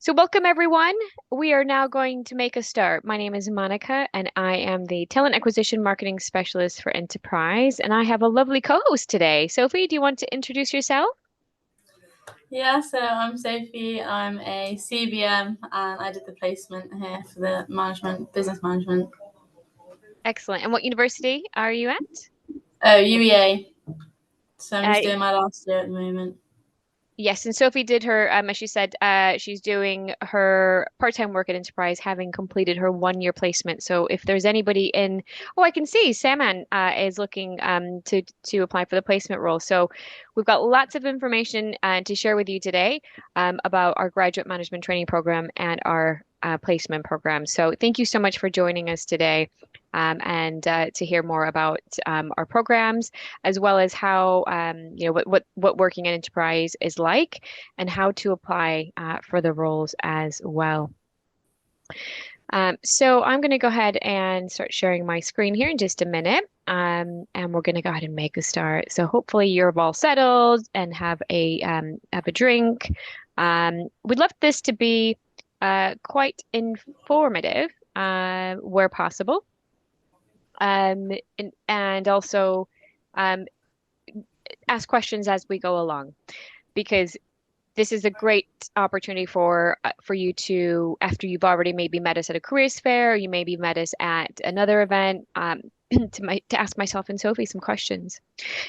So welcome everyone. We are now going to make a start. My name is Monica and I am the Talent Acquisition Marketing Specialist for Enterprise, and I have a lovely co-host today. Sophie, do you want to introduce yourself? Yeah, so I'm Sophie. I'm a CBM and I did the placement here for the business management. Excellent. And what university are you at? Oh, UEA. So I'm just Uh, doing my last year at the moment. yes, and Sophie did her, as she said, she's doing her part-time work at Enterprise, having completed her one-year placement. So if there's anybody in, oh, I can see Saman is looking to apply for the placement role. So we've got lots of information to share with you today about our graduate management training program and our placement program. So thank you so much for joining us today and to hear more about our programs as well as how what working in enterprise is like and how to apply for the roles as well. So I'm going to go ahead and start sharing my screen here in just a minute. And we're going to go ahead and make a start. So hopefully you're all settled and have a drink. We'd love this to be quite informative where possible. And also um, ask questions as we go along because this is a great opportunity for you to, after you've already maybe met us at a careers fair, you maybe met us at another event, to ask myself and Sophie some questions.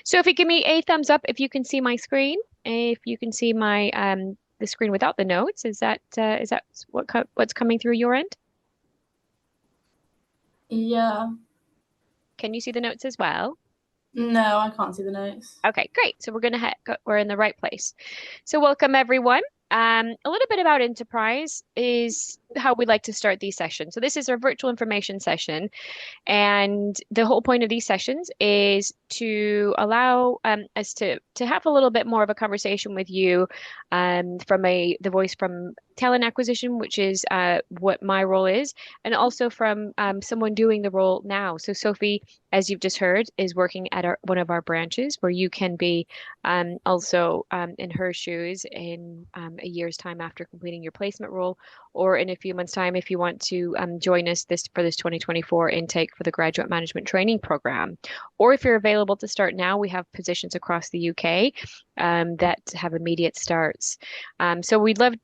Sophie, give me a thumbs up if you can see my screen. If you can see my the screen without the notes, is that what's coming through your end? Yeah. Can you see the notes as well? No, I can't see the notes. Okay, great. So we're in the right place. So welcome everyone. A little bit about Enterprise is how we like to start these sessions. So this is our virtual information session. And the whole point of these sessions is to allow us to have a little bit more of a conversation with you from the voice from talent acquisition, which is what my role is, and also from someone doing the role now. So Sophie, as you've just heard, is working at one of our branches where you can be also in her shoes in a year's time after completing your placement role, or in a few months' time if you want to join us for this 2024 intake for the Graduate Management Training Program. Or if you're available to start now, we have positions across the UK that have immediate starts. So we'd love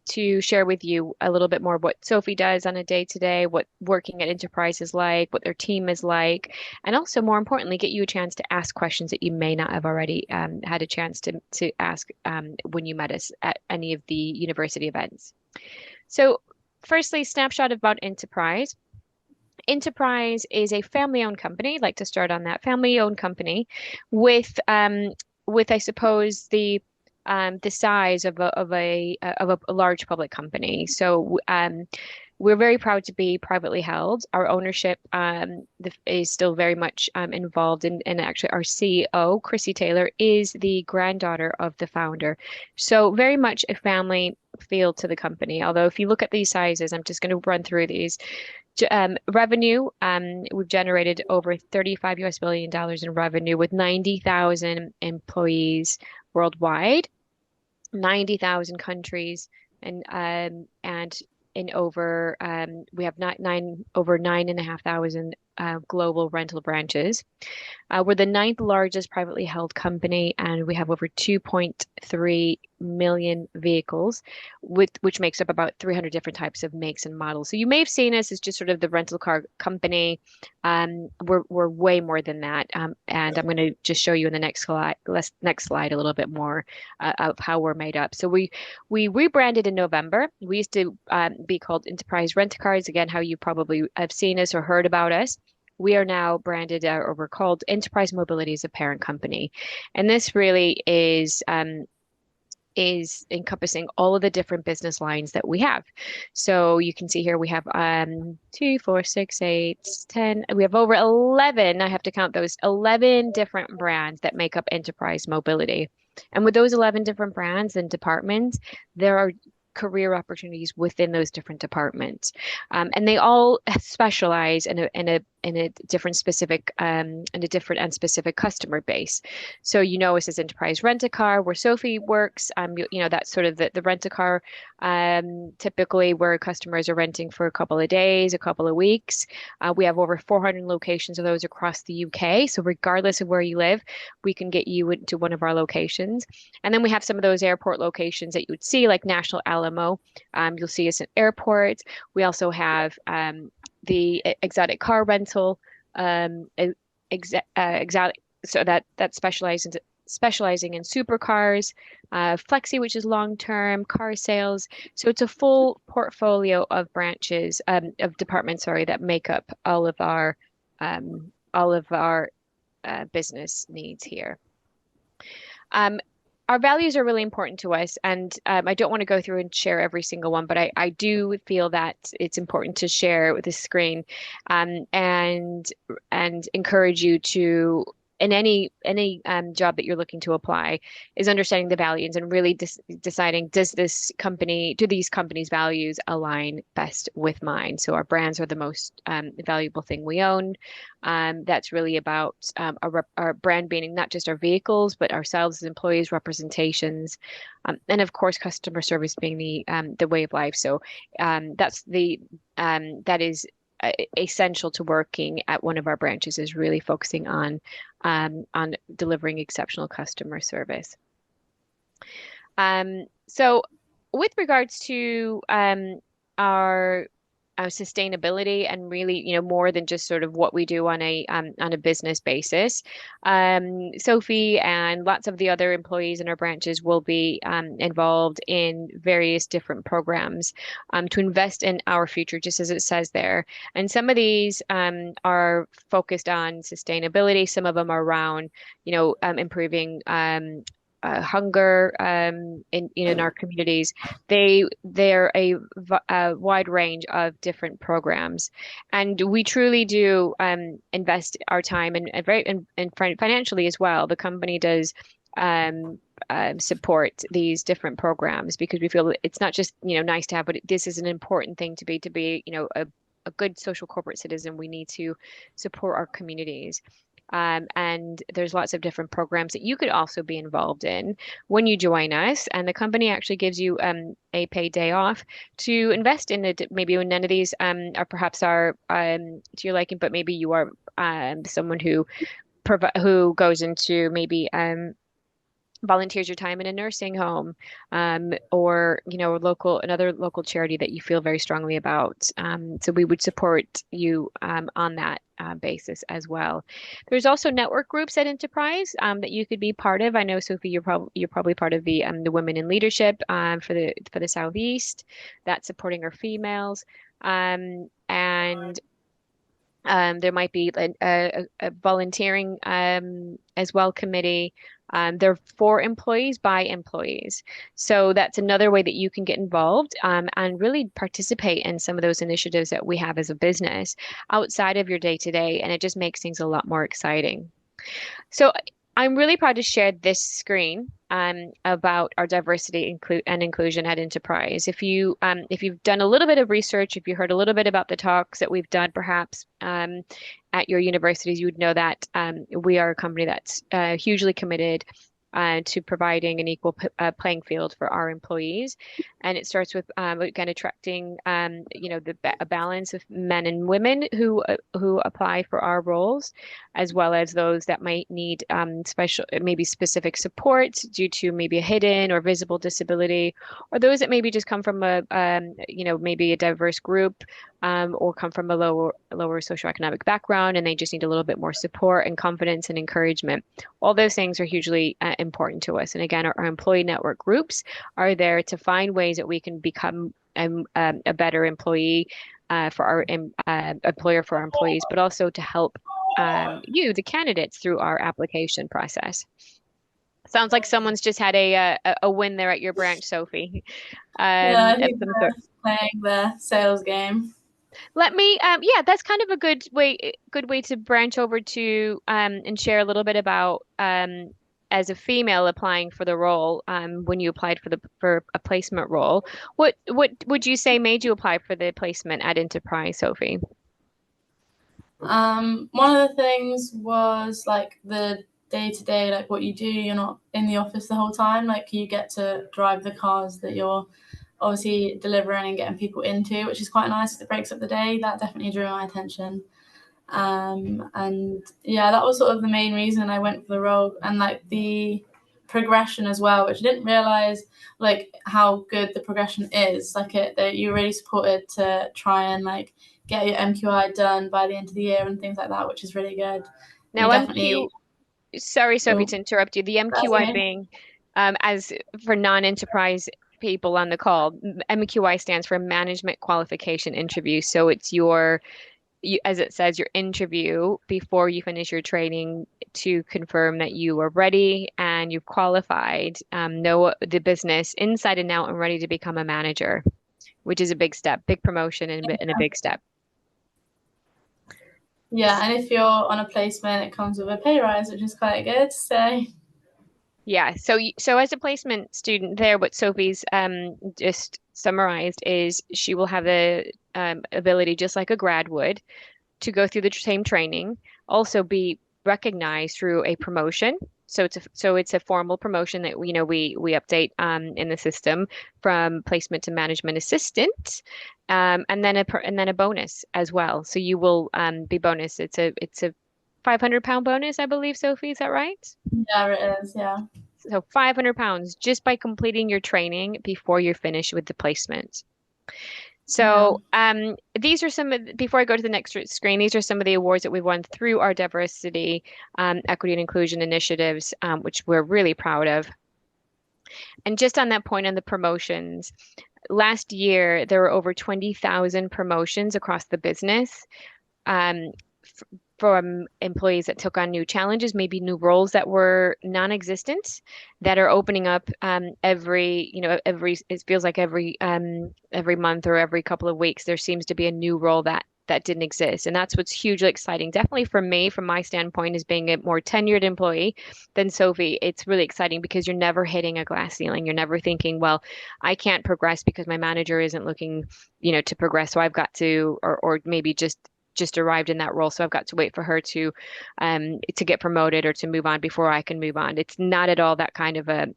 to share with you a little bit more what Sophie does on a day-to-day, what working at Enterprise is like, what their team is like, and also more importantly, get you a chance to ask questions that you may not have already had a chance to ask when you met us at any of the university events. So firstly, snapshot about Enterprise. Enterprise is a family-owned company. I'd like to start on that family-owned company with I suppose the size of a large public company. So we're very proud to be privately held. Our ownership is still very much involved and actually our CEO, Chrissy Taylor, is the granddaughter of the founder. So very much a family feel to the company. Although if you look at these sizes, I'm just going to run through these. Revenue, we've generated over $35 billion in revenue with 90,000 employees worldwide, 90,000 countries, and in over we have over 9,500 global rental branches. We're the ninth largest privately held company, and we have over 2.3 million vehicles, which makes up about 300 different types of makes and models. So you may have seen us as just sort of the rental car company. We're way more than that, and I'm going to just show you in the next slide a little bit more of how we're made up. So we rebranded in November. We used to be called Enterprise Rent a Cars. Again, how you probably have seen us or heard about us. We are now branded or we're called Enterprise Mobility as a parent company. And this really is encompassing all of the different business lines that we have. So you can see here we have 2, 4, 6, 8, 10. We have over 11. I have to count those 11 different brands that make up Enterprise Mobility. And with those 11 different brands and departments, there are career opportunities within those different departments. And they all specialize in in a different specific and a different and specific customer base. So us as Enterprise Rent-A-Car, where Sophie works. That's sort of the Rent-A-Car, typically where customers are renting for a couple of days, a couple of weeks. We have over 400 locations of those across the UK. So regardless of where you live, we can get you into one of our locations. And then we have some of those airport locations that you would see, like National Alamo. You'll see us at airports. We also have the exotic car rental, exotic, so that specializing in supercars, flexi, which is long-term car sales. So it's a full portfolio of branches, of departments, sorry, that make up all of our business needs here. Our values are really important to us, and I don't want to go through and share every single one, but I do feel that it's important to share with the screen, and encourage you to, in any job that you're looking to apply, is understanding the values and really deciding, do these companies' values align best with mine? So our brands are the most valuable thing we own. That's really about our brand being not just our vehicles, but ourselves as employees, representations, and of course, customer service being the way of life. So that is essential to working at one of our branches, is really focusing on delivering exceptional customer service. So with regards to our sustainability, and really, more than just sort of what we do on a business basis, Sophie and lots of the other employees in our branches will be involved in various different programs to invest in our future, just as it says there. And some of these are focused on sustainability. Some of them are around, improving hunger in our communities. They're a wide range of different programs, and we truly do invest our time and financially as well. The company does support these different programs, because we feel it's not just nice to have, but this is an important thing to be a good social corporate citizen. We need to support our communities. And there's lots of different programs that you could also be involved in when you join us. And the company actually gives you a paid day off to invest in it. Maybe none of these are perhaps to your liking, but maybe you are someone who goes into maybe volunteers your time in a nursing home, or another local charity that you feel very strongly about. So we would support you on that basis as well. There's also network groups at Enterprise that you could be part of. I know, Sophie, you're probably part of the Women in Leadership for the Southeast, that's supporting our females, and there might be a volunteering as well committee. They're for employees by employees. So that's another way that you can get involved and really participate in some of those initiatives that we have as a business outside of your day-to-day, and it just makes things a lot more exciting. So I'm really proud to share this screen about our diversity and inclusion at Enterprise. If you've done a little bit of research, if you heard a little bit about the talks that we've done, perhaps at your universities, you would know that we are a company that's hugely committed to providing an equal playing field for our employees. And it starts with again attracting a balance of men and women who apply for our roles, as well as those that might need maybe specific support due to maybe a hidden or visible disability, or those that maybe just come from maybe a diverse group, or come from a lower socioeconomic background, and they just need a little bit more support and confidence and encouragement. All those things are hugely important to us. And again, our employee network groups are there to find ways that we can become a better employee for our employer for our employees, but also to help the candidates, through our application process. Sounds like someone's just had a win there at your branch, Sophie. Yeah, I think they're playing the sales game. That's kind of a good way to branch over to and share a little bit about as a female applying for the role, when you applied for a placement role. What would you say made you apply for the placement at Enterprise, Sophie? One of the things was like the day-to-day, like what you do. You're not in the office the whole time. Like you get to drive the cars that you're obviously delivering and getting people into, which is quite nice. It breaks up the day. That definitely drew my attention. And yeah, that was sort of the main reason I went for the role, and like the progression as well, which I didn't realize like how good the progression is. Like that you're really supported to try and like get your MQI done by the end of the year and things like that, which is really good. Now, You definitely, sorry, Sophie, oh, to interrupt you. The that's MQI okay. being, as for non-enterprise people on the call, MQI stands for Management Qualification Interview. So it's as it says, your interview before you finish your training to confirm that you are ready and you've qualified, know the business inside and out and ready to become a manager, which is a big step, big promotion and a big step. Yeah, and if you're on a placement, it comes with a pay rise, which is quite good. So Yeah, so as a placement student there, what Sophie's just summarized is she will have the ability, just like a grad would, to go through the same training, also be recognized through a promotion. So it's a formal promotion that we update in the system from placement to management assistant, and then a bonus as well. So you will be bonus. It's a £500 bonus, I believe, Sophie, is that right? yeah, it is. Yeah. So £500 just by completing your training before you're finished with the placement. Yeah. So these are before I go to the next screen, these are some of the awards that we won through our diversity, equity and inclusion initiatives, which we're really proud of. And just on that point on the promotions, last year there were over 20,000 promotions across the business. Um, from employees that took on new challenges, maybe new roles that were non-existent, that are opening up it feels like every month or every couple of weeks there seems to be a new role that didn't exist. And that's what's hugely exciting. Definitely for me, from my standpoint, as being a more tenured employee than Sophie, it's really exciting because you're never hitting a glass ceiling. You're never thinking, well, I can't progress because my manager isn't looking, to progress. So I've got to, or maybe just arrived in that role, so I've got to wait for her to get promoted or to move on before I can move on. It's not at all that kind of a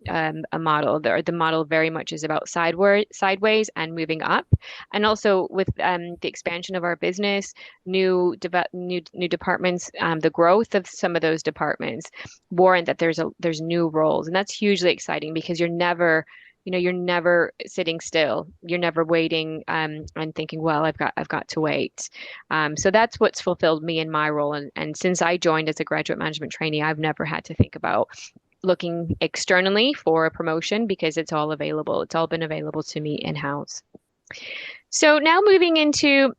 model. The model very much is about sideways and moving up, and also with the expansion of our business, new departments, the growth of some of those departments warrant that there's new roles, and that's hugely exciting because you're never sitting still. You're never waiting and thinking, well, I've got to wait. So that's what's fulfilled me in my role. And since I joined as a graduate management trainee, I've never had to think about looking externally for a promotion because it's all available. It's all been available to me in-house. So now moving into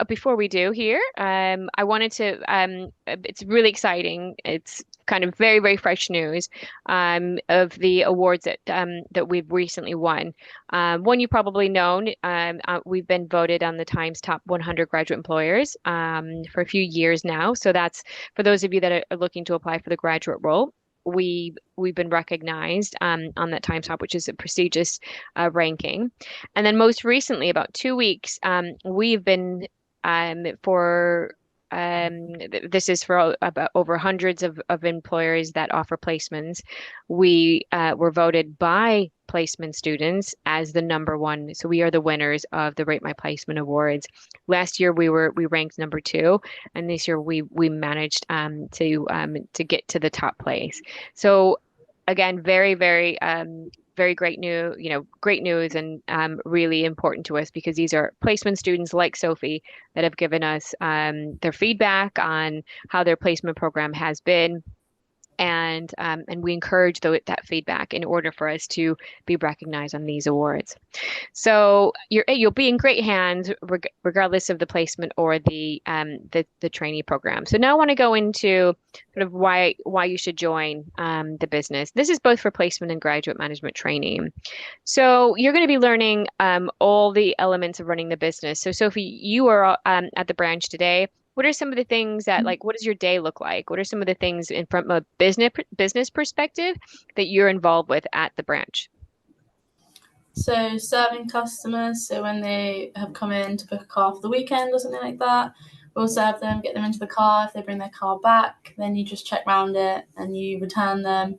before we do here, I wanted to, it's really exciting. It's kind of very, very fresh news of the awards that we've recently won. One you probably known, we've been voted on the Times Top 100 Graduate Employers for a few years now. So that's for those of you that are looking to apply for the graduate role. We've been recognized on that Times Top, which is a prestigious ranking. And then most recently, about 2 weeks, we've been for this is for about over hundreds of employers that offer placements. We were voted by placement students as the number one. So we are the winners of the Rate My Placement Awards. Last year we ranked number two, and this year we managed to get to the top place. So again, very, very very great news and really important to us because these are placement students like Sophie that have given us their feedback on how their placement program has been. And we encourage that feedback in order for us to be recognized on these awards. So you'll be in great hands regardless of the placement or the trainee program. So now I want to go into sort of why you should join the business. This is both for placement and graduate management training. So you're going to be learning all the elements of running the business. So Sophie, you are at the branch today. What are some of the things that, like, what does your day look like? What are some of the things from a business perspective that you're involved with at the branch? So serving customers, so when they have come in to book a car for the weekend or something like that, we'll serve them, get them into the car. If they bring their car back, then you just check round it and you return them.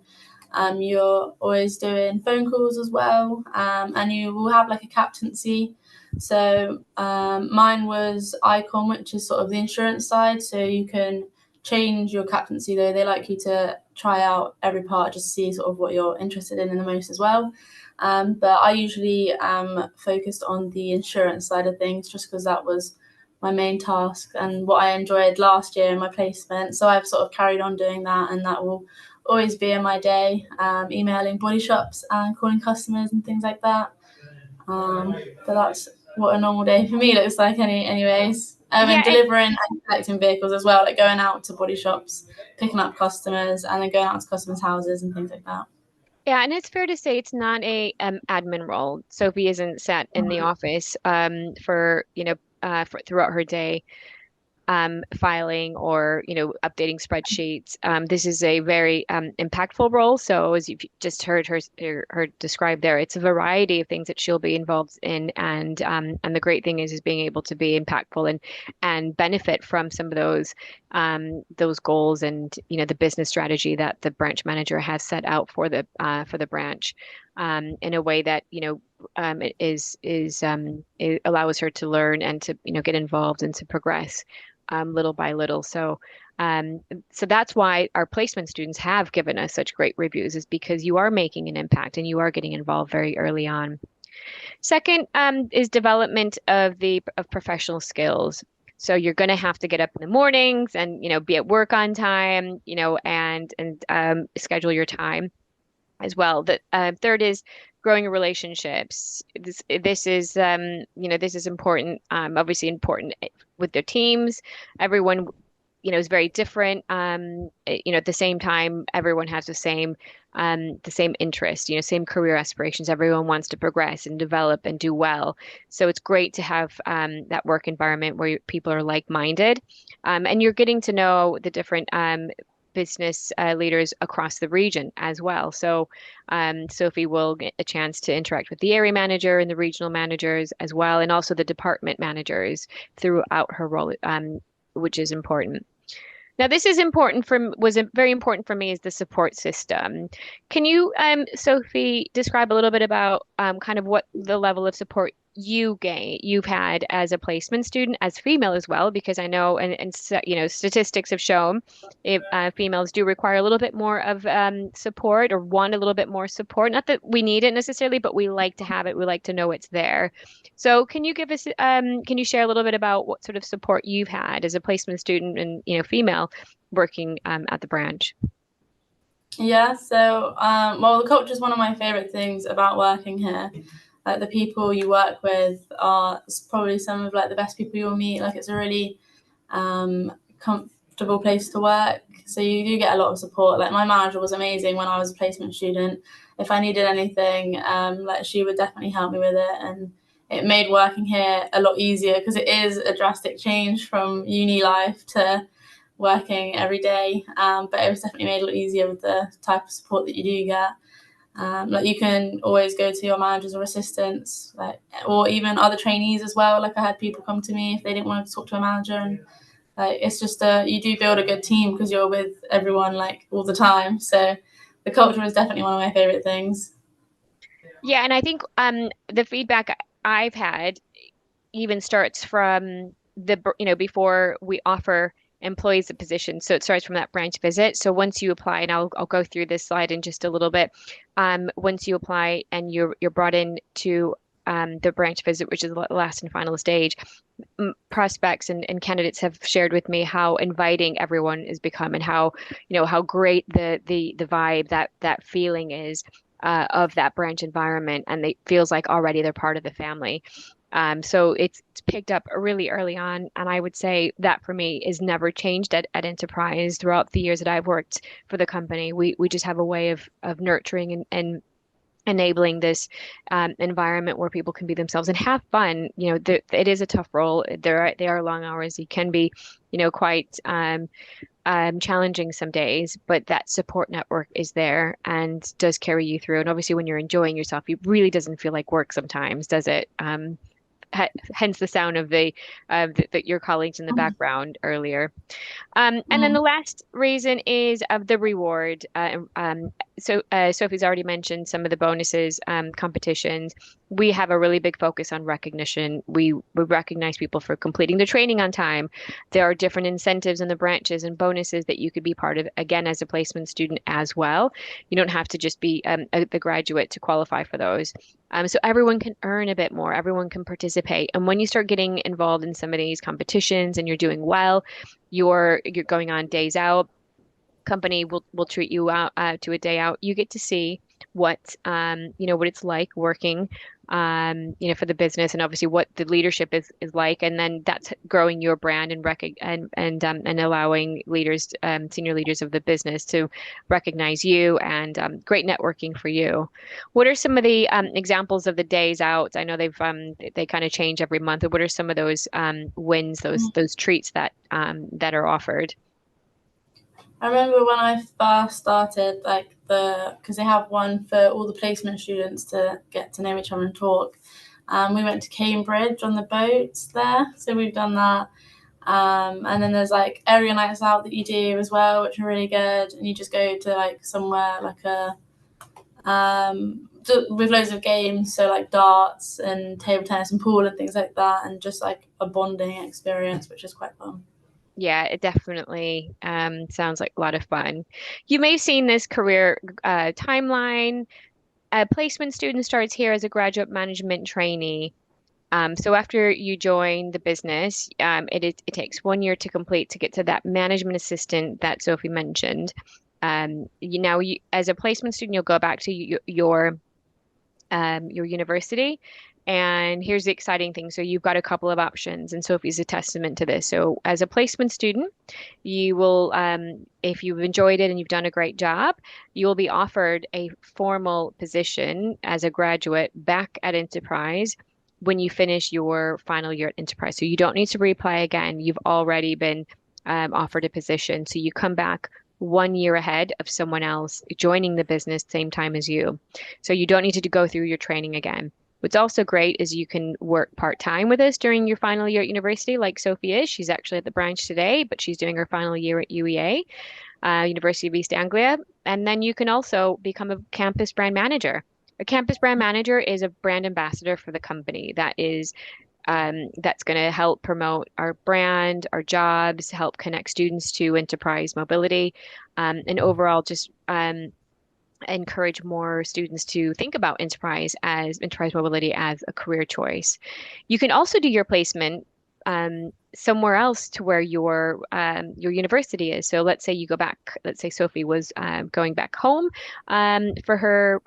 You're always doing phone calls as well, and you will have like a captaincy. So mine was Icon, which is sort of the insurance side. So you can change your captaincy, though they like you to try out every part just to see sort of what you're interested in the most as well. But I usually am focused on the insurance side of things just because that was my main task and what I enjoyed last year in my placement. So I've sort of carried on doing that, and that will always be in my day, emailing body shops and calling customers and things like that. But that's what a normal day for me looks like anyways. And Yeah, delivering and collecting vehicles as well, like going out to body shops, picking up customers, and then going out to customers' houses and things like that. yeah, and it's fair to say it's not a admin role. Sophie isn't sat in the office for for throughout her day filing or updating spreadsheets. This is a very impactful role. So as you've just heard her describe there, it's a variety of things that she'll be involved in, and the great thing is being able to be impactful and benefit from some of those goals and the business strategy that the branch manager has set out for the branch in a way that it it allows her to learn and to get involved and to progress little by little. So that's why our placement students have given us such great reviews, is because you are making an impact and you are getting involved very early on. Second, is development of professional skills. So you're going to have to get up in the mornings and be at work on time, and schedule your time as well. The third is growing relationships. This is this is important. Obviously important with their teams. Everyone is very different. At the same time, everyone has the same interest. Same career aspirations. Everyone wants to progress and develop and do well. So it's great to have that work environment where people are like-minded, and you're getting to know the different business leaders across the region as well. So Sophie will get a chance to interact with the area manager and the regional managers as well, and also the department managers throughout her role, which is important. Now, this is important was very important for me, is the support system. Can you, Sophie, describe a little bit about kind of what the level of support you've had as a placement student, as female as well, because I know and statistics have shown if females do require a little bit more of support, or want a little bit more support. Not that we need it necessarily, but we like to have it. We like to know it's there. So can you can you share a little bit about what sort of support you've had as a placement student and female working at the branch? Yeah, so well, the culture is one of my favorite things about working here. Like the people you work with are probably some of like the best people you'll meet. Like it's a really comfortable place to work. So you do get a lot of support. Like my manager was amazing when I was a placement student. If I needed anything, like she would definitely help me with it, and it made working here a lot easier because it is a drastic change from uni life to working every day. But it was definitely made a lot easier with the type of support that you do get. Like you can always go to your managers or assistants, like, or even other trainees as well. Like I had people come to me if they didn't want to talk to a manager, and like it's just you do build a good team because you're with everyone like all the time. So the culture is definitely one of my favorite things. Yeah, and I think the feedback I've had even starts from before we offer employees the position. So it starts from that branch visit. So once you apply, and I'll go through this slide in just a little bit. Once you apply and you're brought in to the branch visit, which is the last and final stage, prospects and candidates have shared with me how inviting everyone has become, and how how great the vibe, that feeling is of that branch environment, and it feels like already they're part of the family. So it's picked up really early on, and I would say that for me is never changed at Enterprise throughout the years that I've worked for the company. We just have a way of nurturing and enabling this environment where people can be themselves and have fun. It is a tough role. They are long hours. You can be, quite challenging some days, but that support network is there and does carry you through. And obviously, when you're enjoying yourself, it really doesn't feel like work sometimes, does it? hence the sound of your colleagues in the background earlier. And then Mm. the last reason is of the reward. So Sophie's already mentioned some of the bonuses, competitions. We have a really big focus on recognition. We recognize people for completing the training on time. There are different incentives in the branches and bonuses that you could be part of, again, as a placement student as well. You don't have to just be the graduate to qualify for those. So everyone can earn a bit more, everyone can participate. And when you start getting involved in some of these competitions and you're doing well, you're going on days out, company will treat you out to a day out. You get to see what it's like working for the business, and obviously what the leadership is like, and then that's growing your brand and and allowing leaders, senior leaders of the business, to recognize you, and great networking for you. What are some of the examples of the days out? I know they kind of change every month. What are some of those wins, those treats that are offered? I remember when I first started, like because they have one for all the placement students to get to know each other and talk. We went to Cambridge on the boats there, so we've done that. And then there's like area nights out that you do as well, which are really good. And you just go to like somewhere like with loads of games, so like darts and table tennis and pool and things like that, and just like a bonding experience, which is quite fun. Yeah, it definitely sounds like a lot of fun. You may have seen this career timeline. A placement student starts here as a graduate management trainee. So after you join the business, it takes 1 year to complete to get to that management assistant that Sophie mentioned. As a placement student, you'll go back to your university. And here's the exciting thing. So you've got a couple of options, and Sophie's a testament to this. So as a placement student, you will, if you've enjoyed it and you've done a great job, you will be offered a formal position as a graduate back at Enterprise when you finish your final year at Enterprise. So you don't need to reapply again. You've already been offered a position. So you come back 1 year ahead of someone else joining the business same time as you. So you don't need to go through your training again. What's also great is you can work part-time with us during your final year at university, like Sophie is. She's actually at the branch today, but she's doing her final year at UEA, University of East Anglia. And then you can also become a campus brand manager. A campus brand manager is a brand ambassador for the company. That's going to help promote our brand, our jobs, help connect students to enterprise mobility, and overall just encourage more students to think about enterprise mobility as a career choice. You can also do your placement somewhere else to where your university is. So let's say you go back. Let's say Sophie was going back home for her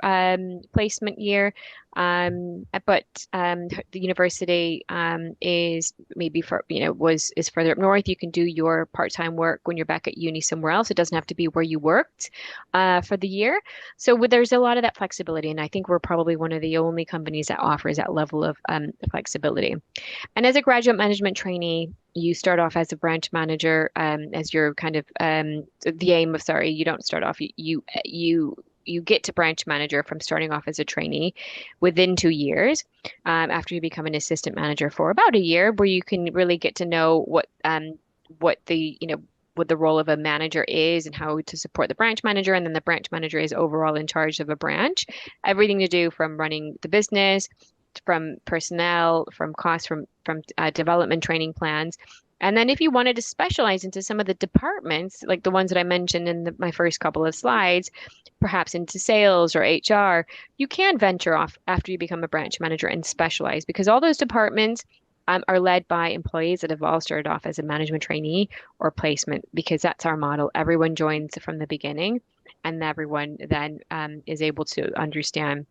placement year, but the university is maybe is further up north. You can do your part-time work when you're back at uni somewhere else. It doesn't have to be where you worked for the year. So there's a lot of that flexibility, and I think we're probably one of the only companies that offers that level of flexibility. And as a graduate management trainee, you start off as a branch manager, as your kind of the aim of, sorry, you don't start off, you get to branch manager from starting off as a trainee within 2 years, after you become an assistant manager for about a year, where you can really get to know what the role of a manager is and how to support the branch manager. And then the branch manager is overall in charge of a branch, everything to do from running the business, from personnel, from costs, from development training plans. And then if you wanted to specialize into some of the departments, like the ones that I mentioned in my first couple of slides, perhaps into sales or HR, you can venture off after you become a branch manager and specialize, because all those departments are led by employees that have all started off as a management trainee or placement, because that's our model. Everyone joins from the beginning, and everyone then is able to understand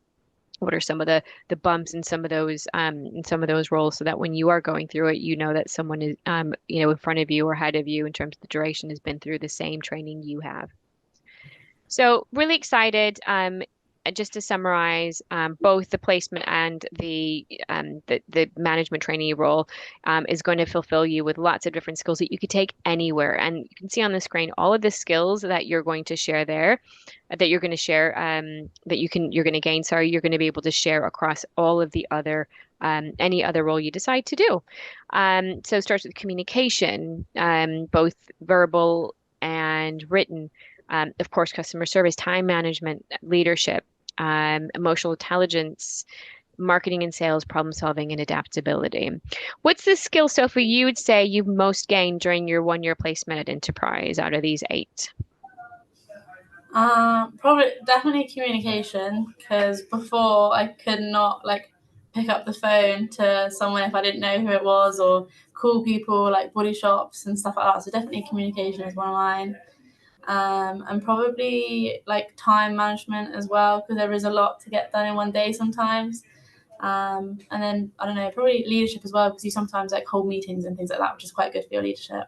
what are some of the bumps in some of those roles, so that when you are going through it, you know that someone is in front of you or ahead of you in terms of the duration has been through the same training you have. So really excited. Just to summarize, both the placement and the management trainee role is going to fulfill you with lots of different skills that you could take anywhere. And you can see on the screen all of the skills that you're going to share there, that you're going to share, you're going to gain. Sorry, you're going to be able to share across all of the other any other role you decide to do. So it starts with communication, both verbal and written. Of course, customer service, time management, leadership, emotional intelligence, marketing and sales, problem solving, and adaptability. What's the skill, Sophie, you would say you've most gained during your 1 year placement at Enterprise out of these 8? Probably definitely communication, because before I could not like pick up the phone to someone if I didn't know who it was, or call people like body shops and stuff like that. So definitely communication is one of mine. And probably like time management as well, because there is a lot to get done in one day sometimes. And then I don't know, probably leadership as well, because you sometimes like hold meetings and things like that, which is quite good for your leadership.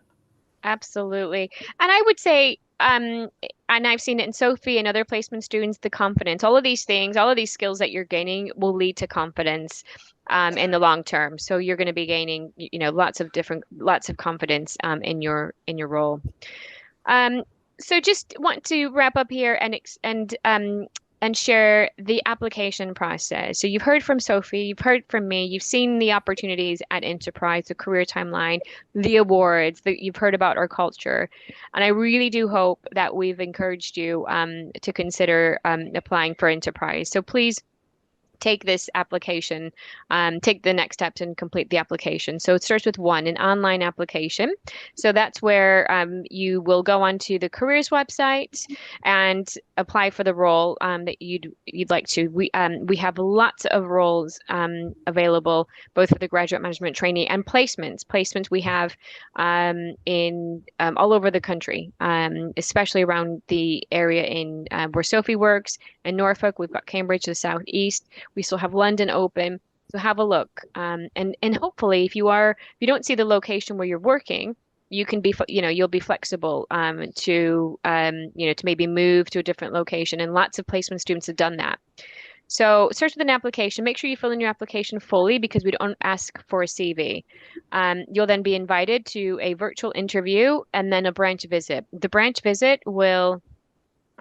Absolutely. And I would say, and I've seen it in Sophie and other placement students, the confidence, all of these things, all of these skills that you're gaining will lead to confidence in the long term. So you're going to be gaining, lots of confidence in your role. Um, so just want to wrap up here and share the application process. So you've heard from Sophie, you've heard from me, you've seen the opportunities at Enterprise, the career timeline, the awards, that you've heard about our culture. And I really do hope that we've encouraged you to consider applying for Enterprise. So please take this application, take the next steps and complete the application. So it starts with one, an online application. So that's where you will go onto the careers website and apply for the role that you'd like to. We have lots of roles available, both for the graduate management trainee and placements. Placements we have in all over the country, especially around the area in where Sophie works in Norfolk. We've got Cambridge to the southeast. We still have London open, so have a look. And hopefully, if you don't see the location where you're working, you can be, you'll be flexible to maybe move to a different location. And lots of placement students have done that. So search with an application. Make sure you fill in your application fully because we don't ask for a CV. You'll then be invited to a virtual interview and then a branch visit. The branch visit will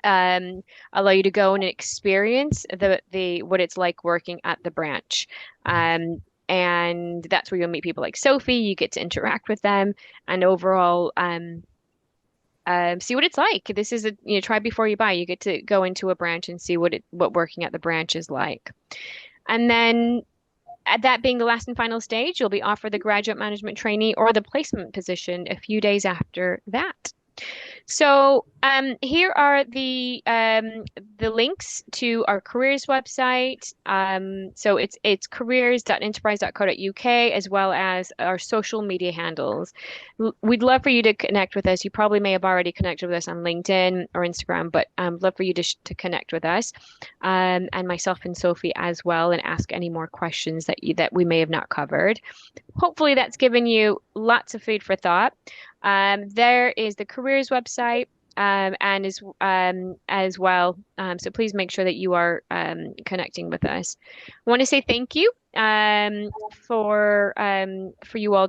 allow you to go and experience the what it's like working at the branch. And that's where you'll meet people like Sophie. You get to interact with them and overall see what it's like. This is try before you buy. You get to go into a branch and see what working at the branch is like. And then at that being the last and final stage, you'll be offered the graduate management trainee or the placement position a few days after that. So here are the links to our careers website. So it's careers.enterprise.co.uk as well as our social media handles. We'd love for you to connect with us. You probably may have already connected with us on LinkedIn or Instagram, but love for you to connect with us and myself and Sophie as well, and ask any more questions that we may have not covered. Hopefully, that's given you lots of food for thought. There is the careers website and as well. So please make sure that you are connecting with us. I want to say thank you for you all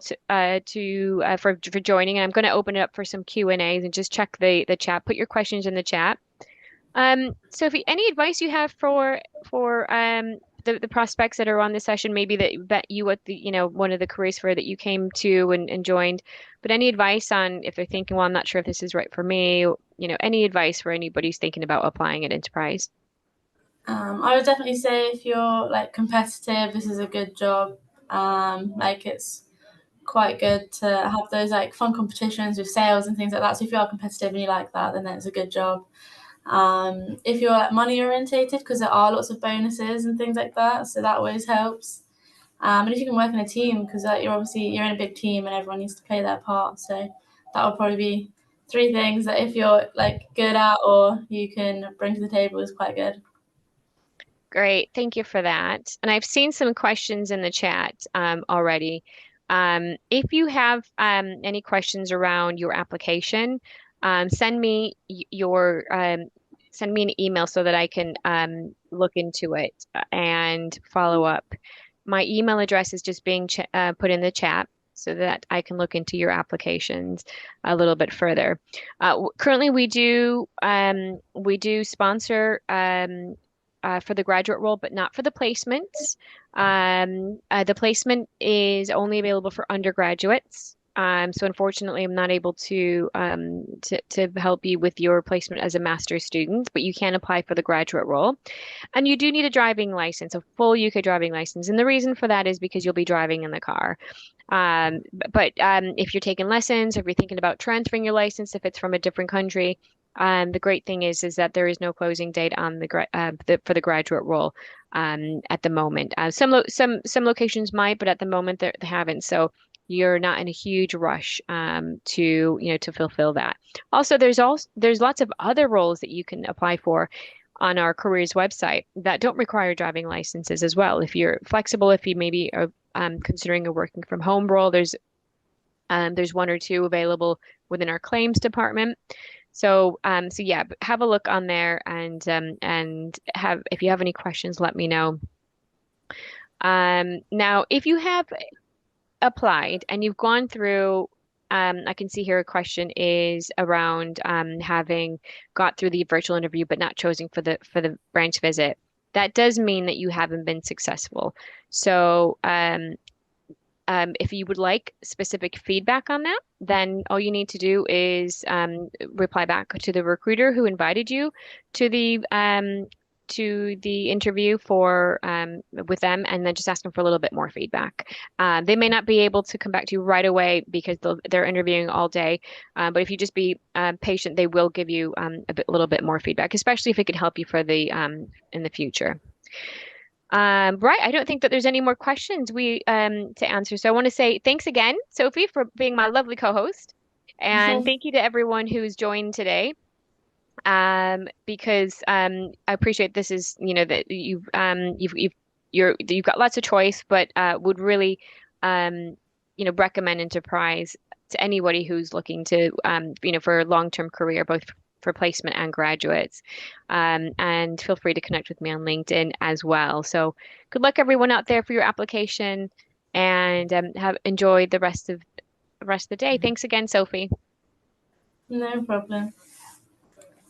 for joining. And I'm going to open it up for some Q&As and just check the chat. Put your questions in the chat. Sophie, any advice you have for the prospects that are on this session, maybe that you at the one of the careers fair that you came to and joined, but any advice on if they're thinking, well, I'm not sure if this is right for me, any advice for anybody who's thinking about applying at Enterprise? I would definitely say if you're like competitive, this is a good job. Like it's quite good to have those like fun competitions with sales and things like that. So if you are competitive and you like that, then it's a good job. If you're like money orientated, because there are lots of bonuses and things like that, so that always helps. And if you can work in a team, because you're in a big team and everyone needs to play their part, so that will probably be 3 things that if you're like good at or you can bring to the table is quite good. Great. Thank you for that. And I've seen some questions in the chat already. If you have any questions around your application, send me send me an email so that I can look into it and follow up. My email address is just being put in the chat so that I can look into your applications a little bit further. Currently, we do sponsor for the graduate role, but not for the placements. The placement is only available for undergraduates. So unfortunately, I'm not able to help you with your placement as a master's student, but you can apply for the graduate role. And you do need a driving license, a full UK driving license. And the reason for that is because you'll be driving in the car. But if you're taking lessons, if you're thinking about transferring your license, if it's from a different country, the great thing is that there is no closing date on for the graduate role at the moment. Some locations might, but at the moment they haven't. So you're not in a huge rush to fulfill that. Also, there's lots of other roles that you can apply for on our careers website that don't require driving licenses as well. If you're flexible, if you maybe are considering a working from home role, there's one or two available within our claims department. So yeah, have a look on there and have if you have any questions, let me know. Now, if you have applied and you've gone through, I can see here a question is around having got through the virtual interview but not chosen for the branch visit. That does mean that you haven't been successful. So if you would like specific feedback on that, then all you need to do is reply back to the recruiter who invited you to the interview for with them, and then just ask them for a little bit more feedback. They may not be able to come back to you right away because they're interviewing all day, but if you just be patient, they will give you little bit more feedback, especially if it could help you for the in the future. Right. I don't think that there's any more questions we to answer. So I want to say thanks again, Sophie, for being my lovely co-host. And thank you to everyone who's joined today. Because I appreciate this is, that you've got lots of choice, but would really recommend Enterprise to anybody who's looking to for a long-term career, both for placement and graduates. And feel free to connect with me on LinkedIn as well. So good luck everyone out there for your application, and have enjoyed the rest of the day. Thanks again, Sophie. No problem.